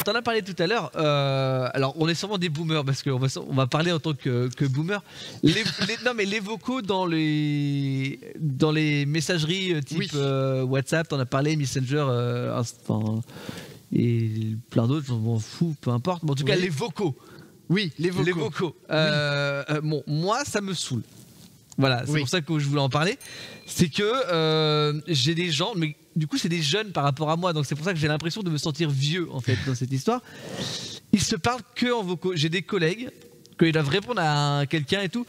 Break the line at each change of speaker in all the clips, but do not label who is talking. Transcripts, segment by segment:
t'en as parlé tout à l'heure. Alors, on est sûrement des boomers parce qu'on va parler en tant que boomers. Non, mais les vocaux dans les messageries type WhatsApp, t'en as parlé, Messenger, et plein d'autres, je m'en fous, peu importe. Mais en tout cas, les vocaux.
Oui, les vocaux.
Bon, moi, ça me saoule. Voilà, c'est pour ça que je voulais en parler. C'est que j'ai des gens, mais du coup, c'est des jeunes par rapport à moi. Donc, c'est pour ça que j'ai l'impression de me sentir vieux, en fait, dans cette histoire. Ils se parlent que en vocaux. J'ai des collègues, quand ils doivent répondre à quelqu'un et tout,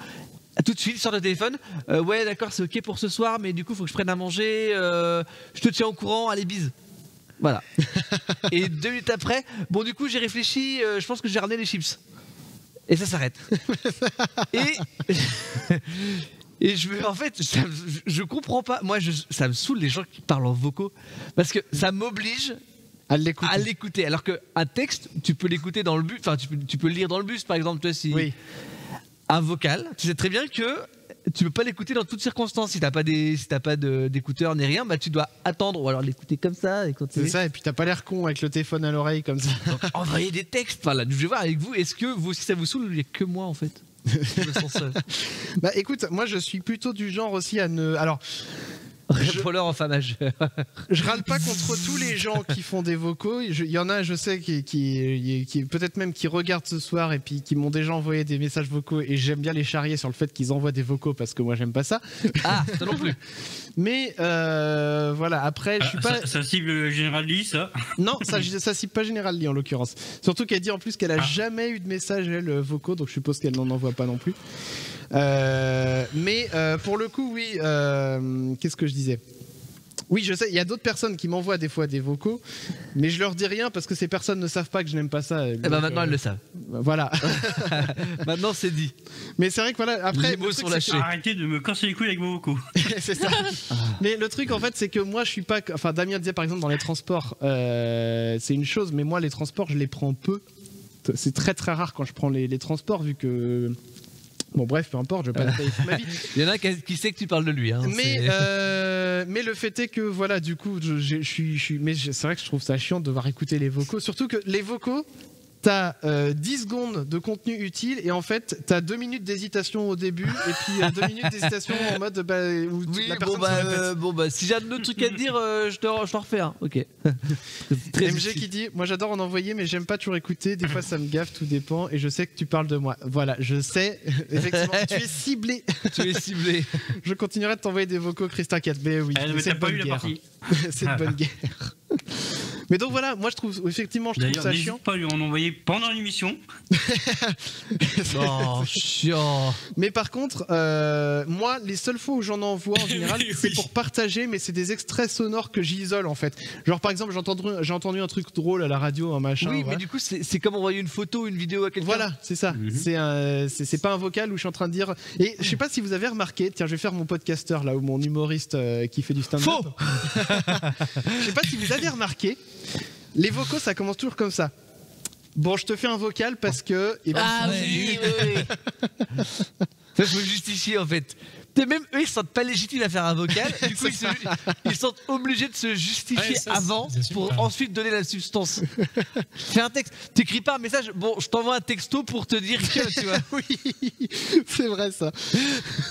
tout de suite, ils sortent le téléphone. Ouais, d'accord, c'est OK pour ce soir, mais du coup, il faut que je prenne à manger. Je te tiens au courant, allez, bise. Voilà. Et 2 minutes après, bon, du coup, j'ai réfléchi, je pense que j'ai ramené les chips. Et ça s'arrête. Et en fait, je comprends pas. Moi, ça me saoule les gens qui parlent en vocaux parce que ça m'oblige à l'écouter. Alors qu'un texte, tu peux l'écouter dans le bus. Enfin, tu peux le lire dans le bus, par exemple. Toi, un vocal, tu sais très bien que tu peux pas l'écouter dans toutes circonstances. Si t'as pas d'écouteurs ni rien, bah tu dois attendre ou alors l'écouter comme ça et continuer.
C'est ça. Et puis t'as pas l'air con avec le téléphone à l'oreille comme ça.
Donc, envoyez des textes. Enfin, là, je vais voir avec vous. Est-ce que vous aussi ça vous saoule ou il y a que moi en fait? Je me sens seul.
Bah écoute, moi je suis plutôt du genre aussi à ne. Alors.
Répoleur en fin d'âge.
Je râle pas contre tous les gens qui font des vocaux. Il y en a, je sais, qui peut-être même qui regardent ce soir et puis qui m'ont déjà envoyé des messages vocaux et j'aime bien les charrier sur le fait qu'ils envoient des vocaux parce que moi j'aime pas ça.
Ah, ça non plus.
Mais voilà, après je suis pas.
Ça cible Général Lee, ça?
Non, ça cible pas Général Lee en l'occurrence. Surtout qu'elle dit en plus qu'elle a jamais eu de messages elle vocaux, donc je suppose qu'elle n'en envoie pas non plus. Mais pour le coup, oui. Qu'est-ce que je disais? Oui, je sais, il y a d'autres personnes qui m'envoient des fois des vocaux, mais je leur dis rien parce que ces personnes ne savent pas que je n'aime pas ça.
Donc, maintenant elles le savent.
Voilà.
Maintenant c'est dit.
Mais c'est vrai que voilà, après.
Les mots sont lâchés.
Arrêtez de me casser les couilles avec vos vocaux.
C'est ça. Mais le truc en fait, c'est que moi je suis pas. Enfin, Damien disait par exemple dans les transports, c'est une chose, mais moi les transports, je les prends peu. C'est très très rare quand je prends les transports vu que. Bon bref, peu importe, je vais pas détailler toute ma vie.
Il y en a qui sait que tu parles de lui. Hein,
mais le fait est que voilà, du coup, mais c'est vrai que je trouve ça chiant de devoir écouter les vocaux. Surtout que les vocaux, t'as 10 secondes de contenu utile et en fait, t'as 2 minutes d'hésitation au début et puis 2 minutes d'hésitation en mode où la personne se répète.
Si j'ai un autre truc à te dire, je t'en refais un. Ok.
MG qui dit, moi j'adore en envoyer mais j'aime pas toujours écouter, des fois ça me gaffe, tout dépend et je sais que tu parles de moi. Voilà, je sais, effectivement, tu es ciblé.
Tu es ciblé.
Je continuerai de t'envoyer des vocaux, Chris, t'inquiète. Mais oui, c'est une bonne guerre. C'est une bonne guerre. Mais donc voilà, moi je trouve effectivement ça chiant.
N'hésite pas à lui en envoyer pendant l'émission.
Oh, chiant.
Mais par contre, moi, les seules fois où j'en envoie en général, c'est pour partager, mais c'est des extraits sonores que j'isole en fait. Genre par exemple, j'ai entendu un truc drôle à la radio, un machin.
Oui,
voilà.
mais du coup, c'est comme envoyer une photo, une vidéo à quelqu'un.
Voilà, c'est ça. C'est pas un vocal où je suis en train de dire. Et je sais pas si vous avez remarqué, tiens, je vais faire mon podcasteur là, ou mon humoriste qui fait du stand-up.
Faux.
Je sais pas si vous avez remarqué. Les vocaux, ça commence toujours comme ça. Bon, je te fais un vocal parce que.
Oui. Ça, je veux justifier en fait. Même eux, ils se sentent pas légitimes à faire un vocal. Du coup, ils sont obligés de se justifier avant pour ensuite donner la substance. Fais un texte. T'écris pas un message. Bon, je t'envoie un texto pour te dire que tu vois.
Oui, c'est vrai ça.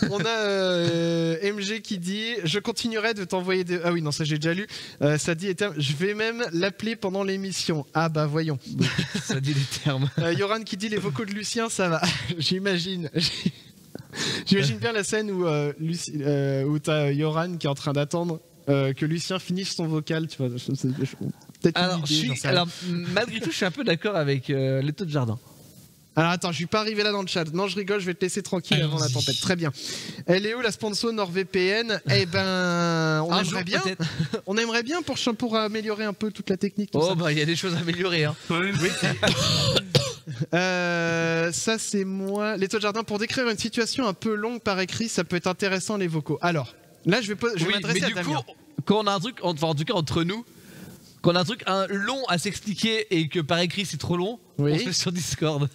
On a MG qui dit, je continuerai de t'envoyer des. Ah oui, non, ça j'ai déjà lu. Ça dit, je vais même l'appeler pendant l'émission. Ah bah voyons.
Ça dit les termes.
Yoran qui dit, les vocaux de Lucien, ça va. J'imagine. J'imagine bien la scène où t'as Yoran qui est en train d'attendre que Lucien finisse son vocal, tu vois.
Alors, malgré tout, je suis un peu d'accord avec les taux de jardin.
Alors attends, je suis pas arrivé là dans le chat. Non, je rigole, je vais te laisser tranquille avant la tempête. Très bien. Elle est où la sponsor NordVPN? Eh ben, on aimerait bien. On aimerait bien pour améliorer un peu toute la technique.
Oh bah, il y a des choses à améliorer. Hein.
Oui.
Ça c'est moi. Les taux de jardin, pour décrire une situation un peu longue par écrit, ça peut être intéressant les vocaux. Alors, là je vais m'adresser à Damien.
Coup, quand on a un truc, enfin en tout cas entre nous, quand on a un truc long à s'expliquer et que par écrit c'est trop long, on se fait sur Discord.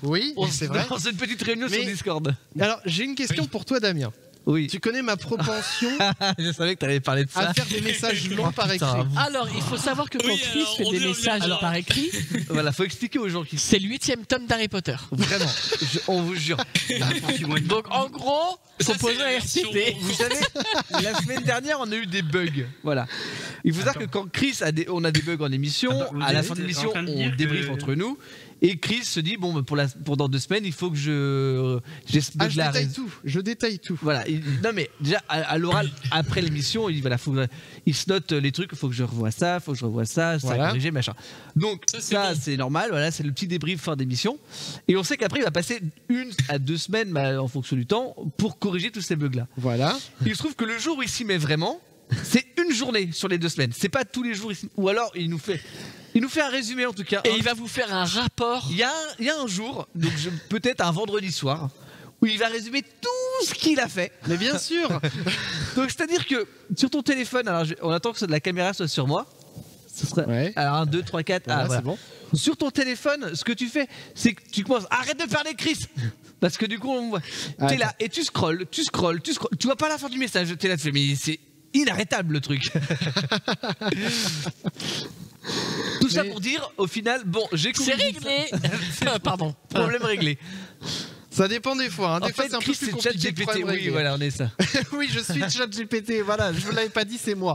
Oui, c'est vrai.
On fait une petite réunion sur Discord.
Alors j'ai une question pour toi Damien.
Oui.
Tu connais ma propension
Je savais que t'allais parler de ça.
à faire des messages longs par écrit.
Putain,
Alors, il faut savoir que quand
Oui,
Chris
alors,
fait
on
des
dit-
messages
alors-
par écrit,
Voilà, faut expliquer aux gens qui.
c'est le 8e tome d'Harry Potter.
Vraiment, on vous jure.
Donc, en gros,
Ça,
faut poser
c'est la
un
version-
RCT.
Vous savez, la semaine dernière, on a eu des bugs. Voilà. Il faut savoir que quand Chris on a des bugs en émission,
Attends, vous
à la
êtes
fin de
en
l'émission,
train de
on
dire
débriefe
que-
entre nous. Et Chris se dit bon, pour dans 2 semaines, il faut que j'ai ce
Ah,
bug
je
là.
détaille tout. Je détaille tout.
Voilà. Non mais déjà à l'oral après l'émission, il voilà, il se note les trucs. Il faut que je revoie ça, faut que je revoie ça, ça
Voilà.
corriger machin. Donc
Ça,
ça
c'est
c'est normal. Voilà, c'est le petit débrief fin d'émission. Et on sait qu'après il va passer 1 à 2 semaines en fonction du temps pour corriger tous ces bugs là.
Voilà.
Il se trouve que le jour où il s'y met vraiment, c'est une journée sur les 2 semaines. C'est pas tous les jours ici. Ou alors il nous fait un résumé en tout cas.
Et il va vous faire un rapport.
Il y a un jour, donc peut-être un vendredi soir, où il va résumer tout ce qu'il a fait.
Mais bien sûr.
Donc c'est-à-dire que sur ton téléphone, alors on attend que la caméra soit sur moi. Ce serait
Ouais.
alors 1, 2, 3, 4.
Voilà,
Voilà.
c'est bon.
Sur ton téléphone, ce que tu fais, c'est que tu commences. Arrête de parler, Chris. Parce que du coup,
Ah,
t'es là et tu scrolles. Tu vois pas la fin du message. T'es là, tu fais, mais c'est inarrêtable le truc. Tout ça
Mais-
pour dire, au final, bon, j'ai
C'est
compris
réglé. Pardon.
ça. Problème réglé.
Ça dépend des fois. Hein. Des
En
fois,
fait,
c'est un peu
Chris,
plus
c'est
compliqué.
ChatGPT.
de problème
Oui,
réglé.
voilà, on est ça.
Oui, je suis ChatGPT. Voilà, je vous l'avais pas dit, c'est moi.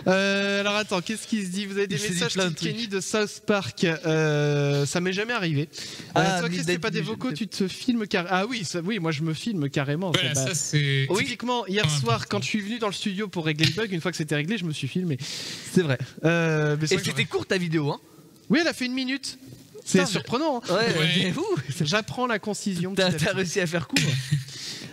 Alors attends, qu'est-ce qu'il se dit? Vous avez des
Il s'est dit
messages
plein de
de
trucs.
Kenny de South Park. Ça m'est jamais arrivé.
Ah,
toi, Chris,
Midnight
c'est pas des
Vision.
vocaux, tu te filmes carrément. Ah oui, oui, moi je me filme carrément.
Voilà,
bah,
ça c'est.
Typiquement, hier
Ah,
soir, quand je suis venu dans le studio pour régler le bug, une fois que c'était réglé, je me suis filmé.
C'est vrai.
Mais c'est
Et
vrai que-
c'était court ta vidéo, hein.
Oui, elle a fait 1 minute. C'est
Putain,
surprenant. Hein.
Ouais,
Ouais.
mais vous,
J'apprends la concision.
t'as
petit à petit.
réussi à faire court.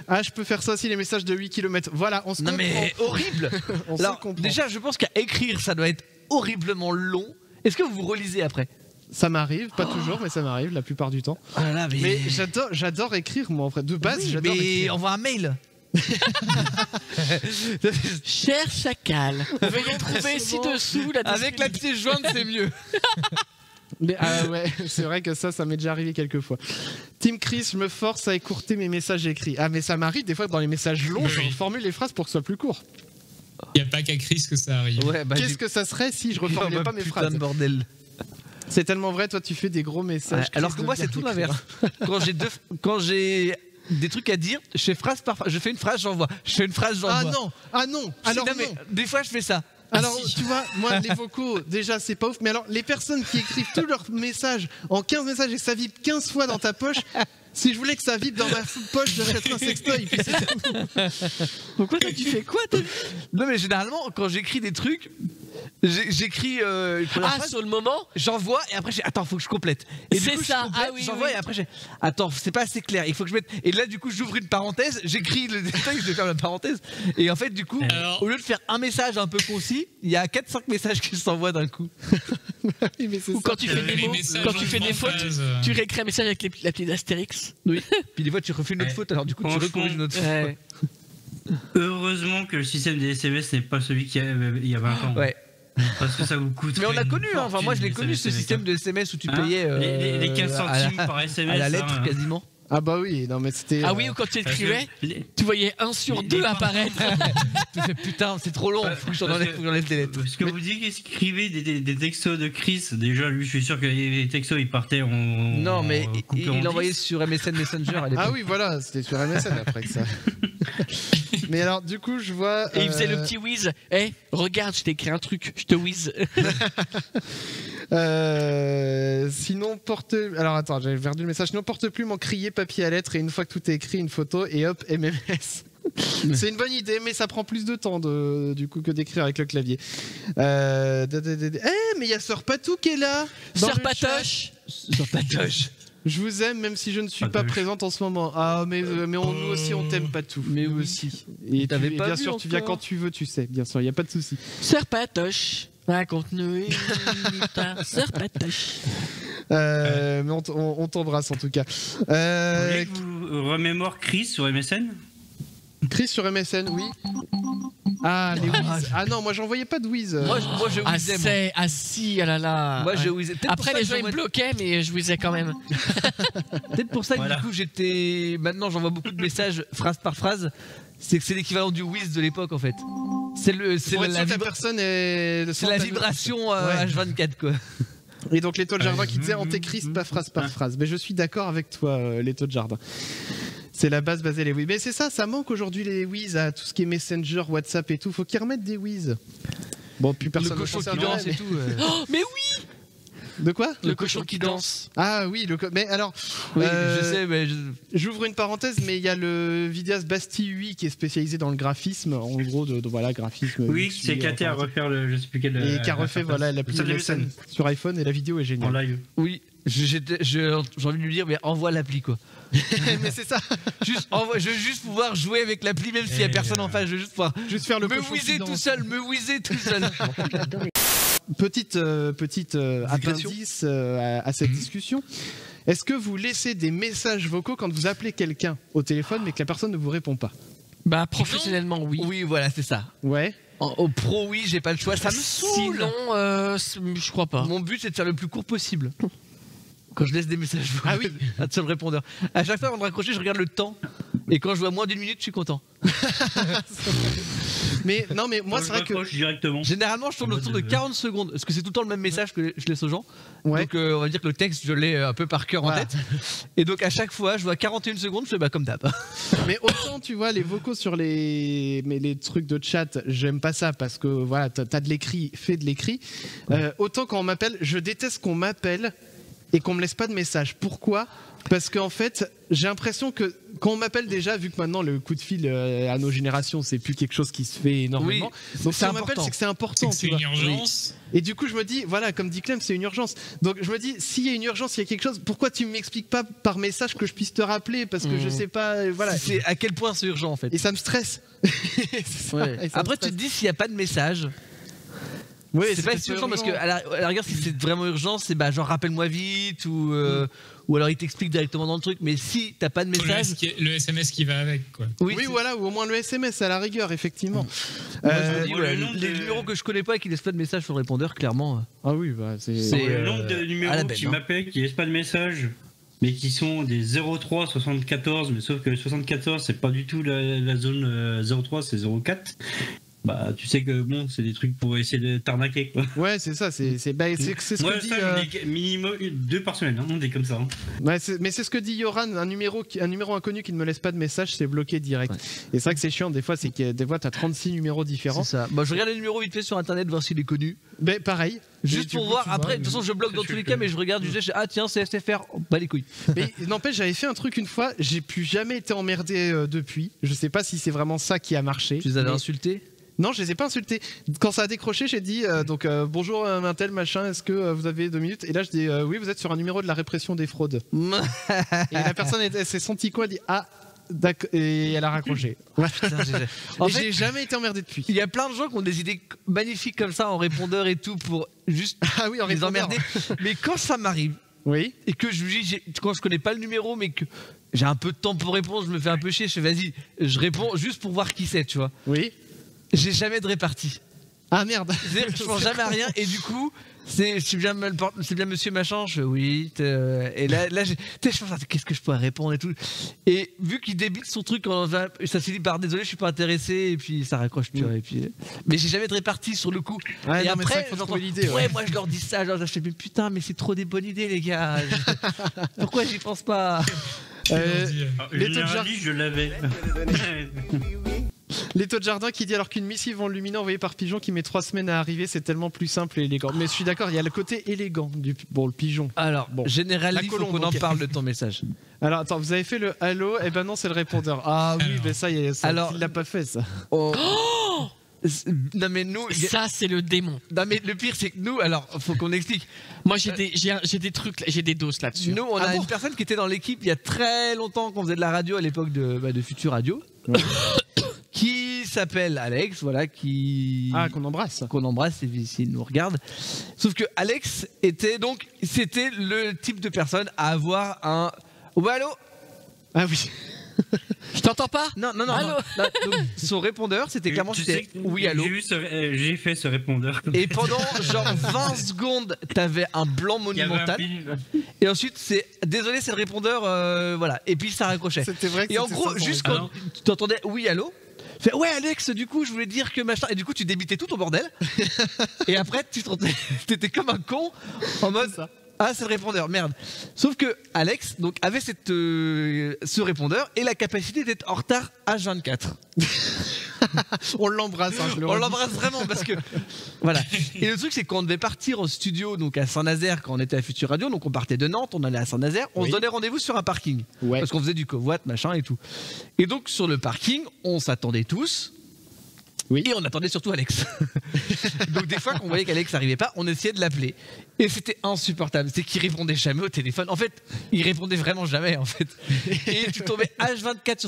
Ah, je peux faire ça aussi, les messages de 8 km. Voilà, on se
Non
comprend.
mais horrible.
On se
Alors
comprend.
déjà, je pense qu'à écrire, ça doit être horriblement long. Est-ce que vous relisez après?
Ça m'arrive, pas toujours, mais ça m'arrive la plupart du temps.
Ah là,
Mais j'adore écrire, moi, en fait. De base,
Oui,
j'adore
mais
écrire.
envoie un mail.
Cher chacal, veuillez trouver ci-dessous la
Avec la
description.
pièce jointe, c'est mieux.
Mais, ah ouais, c'est vrai que ça m'est déjà arrivé quelques fois. Team Chris, je me force à écourter mes messages écrits. Ah, mais ça m'arrive des fois dans les messages longs,
Oui.
je reformule les phrases pour que ce soit plus court.
Il n'y a pas qu'à Chris que ça arrive.
Ouais, bah,
Qu'est-ce que ça serait si je reformulais pas mes
putain
phrases?
de bordel.
C'est tellement vrai, toi tu fais des gros messages.
Ouais, alors
Chris
que moi,
devient
c'est tout
écrivain.
l'inverse. Quand j'ai des trucs à dire, je fais phrase par phrase. Je fais une phrase, j'envoie. Je fais une phrase, j'envoie.
Ah non, alors
Non, mais
non.
des fois, je fais ça.
Alors,
si.
tu vois, moi, les vocaux, déjà, c'est pas ouf. Mais alors, les personnes qui écrivent tous leurs messages en 15 messages et que ça vibre 15 fois dans ta poche, si je voulais que ça vibre dans ma poche, j'achèterais un sextoy. Puis c'est tout.
Pourquoi toi, tu fais quoi Non, mais généralement, quand j'écris des trucs, j'écris une première
Ah,
phrase,
sur le moment,
j'envoie et après j'ai attends, faut que je complète. Et
C'est
du coup,
ça.
je complète,
Ah oui,
j'envoie
oui.
et après j'ai attends, c'est pas assez clair, il faut que je mette. Et là, du coup, j'ouvre une parenthèse, j'écris le détail, je ferme la parenthèse. Et en fait, du coup,
Alors-
au lieu de faire un message un peu concis, il y a 4-5 messages qui s'envoient d'un coup.
Oui, mais c'est
ou
ça.
quand tu fais des
Les
mots,
messages
quand
en
tu fais des fautes,
phrase,
tu réécris un message avec la petite astérix.
Oui. Puis des fois, tu refais une autre
Ouais.
faute, alors du coup, tu
Franchement,
recorriges une autre faute.
Ouais.
Heureusement que le système des SMS n'est pas celui qu'il y a il y a 20 ans.
Ouais.
Parce que ça vous coûte.
Mais on a connu, hein. Enfin, moi je l'ai connu ce système de SMS où tu payais
les 15 centimes par SMS.
à la lettre
hein.
quasiment.
Ah bah oui, non mais c'était...
Ah oui, ou quand tu
Parce que
écrivais,
les-
tu voyais 1 sur
les-
2
les-
apparaître.
Tu fais putain, c'est trop long, faut que j'enlève des lettres.
Parce que vous dites qu'écrivez des textos de Chris, déjà lui je suis sûr que les textos ils partaient en.
Non, mais
coupés en
il
10.
envoyait sur MSN Messenger à l'époque.
Ah oui, voilà, c'était sur MSN après que ça. Mais alors, du coup, je vois...
Et il faisait le petit whiz. Eh, regarde, je t'ai écrit un truc, je te whiz.
Sinon, porte... Alors attends, j'avais perdu le message. Sinon, porte-plume en crier, papier à lettres, et une fois que tout est écrit, une photo, et hop, MMS. C'est une bonne idée, mais ça prend plus de temps du coup que d'écrire avec le clavier. Mais il y a Sœur Patou qui est là. dans
Sœur
le chat.
Patoche.
Sur Patoche.
Je vous aime même si je ne suis pas
Patoche.
présente en ce moment. Ah mais nous aussi on t'aime Patou.
Mais
Nous
oui.
aussi. Et
T'avais
tu-
pas
bien
vu
sûr tu viens
encore
quand tu veux, tu sais. Bien sûr, il y a pas de souci.
Sœur Patoche. Raconte-nous une histoire. Sœur Patoche.
Mais on t'embrasse en tout cas.
Vous voulez que je vous remémore Chris sur MSN?
Chris sur MSN, oui. Ah, les whiz. Ah non, moi j'envoyais pas de whiz.
Moi, je
Ah,
whizais.
si, ah là là.
Moi, je
Ouais.
whizais. Peut-être
Après,
pour ça
les
que
gens ils me bloquaient, mais je whizais quand même.
Peut-être pour ça que
Voilà.
du coup j'étais. Maintenant j'envoie beaucoup de messages phrase par phrase. C'est que c'est l'équivalent du whiz de l'époque en fait. C'est
Pour être sûr que la
vibra-
personne est.
c'est la vibration
Ouais.
H24 quoi.
Et donc Leto de Jardin qui disait antéchrist, pas phrase par phrase. Mais je suis d'accord avec toi, Leto de Jardin. C'est la base basée les whiz. Mais c'est ça manque aujourd'hui les whiz à tout ce qui est Messenger, WhatsApp et tout. Faut qu'ils remettent des whiz. Bon, plus personne
Le
ne
cochon qui
concernerait,
danse et
mais-
tout.
Oh, mais oui,
De quoi
le cochon qui danse.
Ah oui, mais alors,
Oui,
euh,
je sais, mais
j'ouvre une parenthèse, mais il y a le vidéaste Bastille 8 qui est spécialisé dans le graphisme, en gros, voilà, graphisme.
Oui,
UX,
c'est éclaté à refaire le. Je sais plus quel.
Et qui a refait, voilà, l'appli
ça, j'ai vu
MSN sur iPhone et la vidéo est
en
géniale.
live.
oui. J'ai envie de lui dire, mais envoie l'appli quoi.
Mais c'est ça,
Je veux juste pouvoir jouer avec l'appli, même s'il y a personne en face. Je veux juste pouvoir
juste faire le
me
cochon qui
whizzer
danse.
tout seul, me whizzer tout seul.
Petite appendice à cette discussion. Est-ce que vous laissez des messages vocaux quand vous appelez quelqu'un au téléphone mais que la personne ne vous répond pas?
Bah, professionnellement, oui.
Oui, voilà, c'est ça.
Ouais.
Au pro, oui, j'ai pas le choix. Ça me saoule.
Sinon, je crois pas.
Mon but, c'est de faire le plus court possible. Quand je laisse des messages vocaux
Ah oui.
à un seul répondeur. À chaque fois, avant de raccrocher, je regarde le temps. Et quand je vois moins d'une minute, je suis content.
Mais non, mais moi
Moi,
c'est vrai que
directement.
Généralement, je tourne autour de 40 secondes. Parce que c'est tout le temps le même message que je laisse aux gens.
ouais.
Donc, on va dire que le texte, je l'ai un peu par cœur
Voilà.
en tête. Et donc, à chaque fois, je vois 41 secondes, je fais comme d'hab.
Mais autant tu vois les vocaux sur les trucs de chat, j'aime pas ça parce que voilà, t'as de l'écrit, fais de l'écrit. Autant quand on m'appelle, je déteste qu'on m'appelle et qu'on me laisse pas de message. Pourquoi? Parce qu'en fait, j'ai l'impression que quand on m'appelle déjà, vu que maintenant le coup de fil à nos générations, c'est plus quelque chose qui se fait énormément. Donc si
c'est
on m'appelle,
important.
c'est que c'est important.
C'est
tu vois.
une urgence.
Et du coup, je me dis, voilà, comme dit Clem, c'est une urgence. Donc je me dis, s'il y a une urgence, s'il y a quelque chose, pourquoi tu m'expliques pas par message que je puisse te rappeler? Parce que je sais pas, voilà.
C'est à quel point c'est urgent en fait.
Et ça me stresse. C'est ça,
Ouais.
et ça me
Après, tu
stresse.
te dis s'il n'y a pas de message.
Oui,
C'est pas si urgent parce que à la rigueur, si c'est vraiment urgent, c'est bah genre rappelle-moi vite ou alors il t'explique directement dans le truc. Mais si t'as pas de message,
Le SMS qui va avec, quoi.
Oui,
c'est-
voilà, ou au moins le SMS à la rigueur, effectivement.
Moi, je me dis,
moi,
ouais,
le nombre
les
de-
numéros que je connais pas et qui laissent pas de message sur le répondeur, clairement.
Ah oui, bah, c'est.
C'est-
Le nombre de
à la
numéros
benne,
qui
hein.
m'appellent, qui laissent pas de message, mais qui sont des 03 74, mais sauf que le 74 c'est pas du tout la zone 03, c'est 04. Bah tu sais que bon, c'est des trucs pour essayer de t'arnaquer quoi.
Ouais, c'est ça, c'est ce
Moi
que dit.
ça, j'en ai minimum 2 par semaine, hein, on est comme ça. Hein.
Ouais, mais c'est ce que dit Yoran, un numéro inconnu qui ne me laisse pas de message, c'est bloqué direct.
Ouais.
Et c'est vrai que c'est chiant, des fois, c'est que des fois, t'as 36 numéros différents.
C'est ça. Bah, je regarde les numéros vite fait sur internet, voir s'il est connu.
Mais pareil.
Juste
Tu
pour
vois,
voir.
tu
Après,
vois,
de toute façon, je bloque dans
je
tous les
fais
cas,
que-
mais je regarde du geste. Ah tiens, c'est SFR. Oh, bah les couilles.
Mais n'empêche, j'avais fait un truc une fois, j'ai plus jamais été emmerdé depuis. Je sais pas si c'est vraiment ça qui a marché.
Tu les avais
mais-
insultés.
Non, je les ai pas insultés. Quand ça a décroché, j'ai dit bonjour un tel machin, est-ce que vous avez 2 minutes? Et là, je dis oui, vous êtes sur un numéro de la répression des fraudes. Et la personne elle s'est sentie quoi? Elle dit ah, d'accord, et elle a raccroché.
Putain, en
Et
fait,
j'ai jamais été emmerdé depuis.
il y a plein de gens qui ont des idées magnifiques comme ça en répondeur et tout pour juste
Ah oui, en
les
répondeur.
emmerder. Mais quand ça m'arrive
Oui.
et que je lui dis, quand je connais pas le numéro, mais que j'ai un peu de temps pour répondre, je me fais un peu chier, je fais vas-y, je réponds juste pour voir qui c'est, tu vois.
Oui.
J'ai jamais de répartie.
Ah merde.
C'est-à-dire que je pense jamais à rien et du coup, c'est bien monsieur machin, je fais oui. Et là je pense qu'est-ce que je pourrais répondre et tout. Et vu qu'il débite son truc, ça se finit par désolé, je suis pas intéressé et puis ça raccroche, tu vois. Et puis, mais j'ai jamais de répartie sur le coup.
Ouais,
et
non, mais c'est vrai
après,
qu'il faut
j'entends,
trouver l'idée,
ouais,
ouais.
moi je leur dis ça, genre, je fais mais putain, mais c'est trop des bonnes idées les gars. Pourquoi j'y pense pas?
Les taux de
Généraliste, je l'avais.
Les taux de jardin qui dit alors qu'une missive enluminée envoyée par pigeon qui met 3 semaines à arriver, c'est tellement plus simple et élégant. Mais je suis d'accord, il y a le côté élégant du le pigeon.
Alors,
Bon.
général,
La
il faut
colombe,
qu'on en
ok.
parle de ton message.
Alors attends, vous avez fait le allô? Eh ben non, c'est le répondeur. Ah oui,
Alors.
mais ça,
Alors-
il l'a pas fait ça.
Non mais nous,
Ça, c'est le démon.
non mais le pire c'est que nous, alors faut qu'on explique.
Moi, j'ai des trucs, j'ai des doses là-dessus.
Nous, on a une personne qui était dans l'équipe il y a très longtemps, quand on faisait de la radio à l'époque de Futur Radio, qui s'appelle Alex, voilà,
Ah, qu'on embrasse.
qu'on embrasse s'il nous regarde. Sauf que Alex c'était le type de personne à avoir un. Oh bah allô.
Ah oui.
Je t'entends pas.
Non.
Allô.
Non, donc, son répondeur, c'était clairement
Tu
c'était
sais que
oui, allô.
J'ai fait ce répondeur.
Et pendant genre 20 secondes, t'avais un blanc
Il y avait un
monumental.
pile.
Et ensuite, c'est désolé, c'est le répondeur, voilà. Et puis ça raccrochait.
C'était vrai que
Et en
c'était
gros,
ça, ton
juste
répondeur.
quand tu t'entendais oui, allô. Fais ouais Alex, du coup je voulais dire que machin, et du coup tu débitais tout ton bordel. Et après t'étais comme un con en mode
ça.
ah c'est le répondeur, merde. Sauf que Alex donc avait ce répondeur et la capacité d'être en retard H24.
On l'embrasse, hein, je le
On
redis.
l'embrasse vraiment parce que voilà. Et le truc c'est qu'on devait partir au studio donc à Saint-Nazaire quand on était à Futur Radio, donc on partait de Nantes, on allait à Saint-Nazaire, on
Oui.
se donnait rendez-vous sur un parking
Ouais.
parce qu'on faisait du covoit machin et tout. Et donc sur le parking, on s'attendait tous.
Oui.
Et on attendait surtout Alex. Donc des fois qu'on voyait qu'Alex n'arrivait pas, on essayait de l'appeler. Et c'était insupportable. C'est qu'il répondait jamais au téléphone. En fait, il répondait vraiment jamais en fait. Et tu tombais H24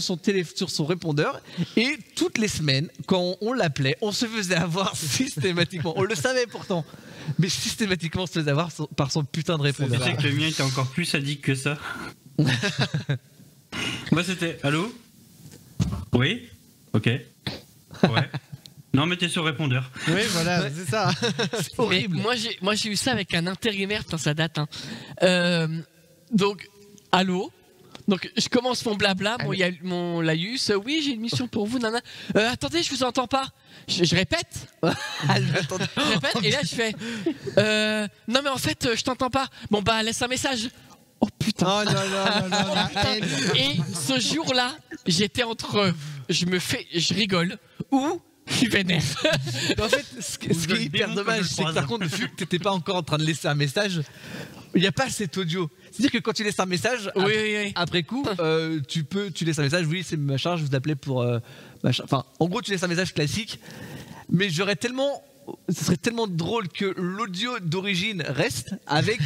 sur son répondeur. Et toutes les semaines, quand on l'appelait, on se faisait avoir systématiquement. On le savait pourtant. Mais systématiquement, on se faisait avoir par son putain de
Tu
répondeur.
sais que le mien était encore plus sadique que ça. Moi c'était allô. Oui. Ok. Ouais. Non, mais t'es sur répondeur.
Oui, voilà, c'est ça.
C'est
Mais
horrible.
moi j'ai eu ça avec un intérimaire, putain, ça date. Hein. Donc, allô. Donc je commence mon blabla, mon laïus. Oui, j'ai une mission pour vous, nana. Attendez, je vous entends pas. Je répète.
Attendez.
Je répète. Et là je fais. Non mais en fait, je t'entends pas. Bon bah laisse un message. Oh putain.
Oh non, la haine.
Et ce jour-là, j'étais entre je rigole ou je suis vénère.
En fait, ce qui est hyper dommage, c'est que par contre, vu que t'étais pas encore en train de laisser un message, il n'y a pas cet audio. C'est-à-dire que quand tu laisses un message,
Oui.
après coup, tu laisses un message, oui, c'est machin, je vous appelais pour machin. Enfin, en gros, tu laisses un message classique, mais ce serait tellement drôle que l'audio d'origine reste avec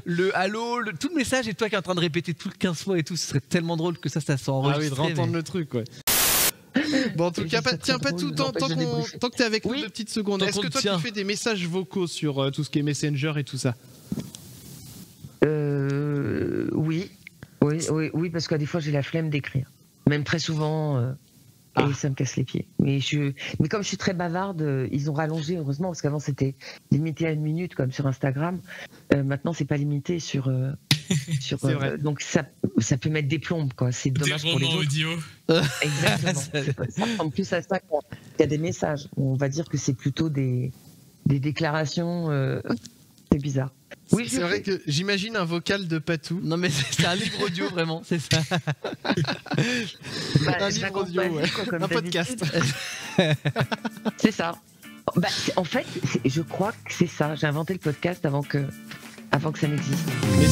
le allô, tout le message et toi qui es en train de répéter tout le 15 fois et tout. Ce serait tellement drôle que ça soit
Ah oui,
enregistré.
de entendre le truc, ouais. Bon, en tout cas, tiens pas tout tant que t'es avec nous
Oui.
2 petites secondes.
Tant
Est-ce
qu'on
que toi
tient.
tu fais des messages vocaux sur tout ce qui est Messenger et tout ça?
Oui, parce que des fois j'ai la flemme d'écrire. Même très souvent, et ça me casse les pieds. Mais comme je suis très bavarde, ils ont rallongé, heureusement, parce qu'avant c'était limité à 1 minute, comme sur Instagram. Maintenant, c'est pas limité sur.
C'est vrai.
Donc ça peut mettre des plombes, quoi. C'est
Des
dommage pour les
romans
autres.
audio.
Exactement. Ça ressemble plus à ça qu'il y a des messages. On va dire que c'est plutôt des déclarations. C'est bizarre. Oui,
C'est vrai que j'imagine un vocal de Patou.
Non mais c'est un livre audio vraiment, c'est ça.
Un livre audio, ouais. Un podcast.
C'est ça. En fait, je crois que c'est ça. J'ai inventé le podcast avant que ça n'existe.
Mais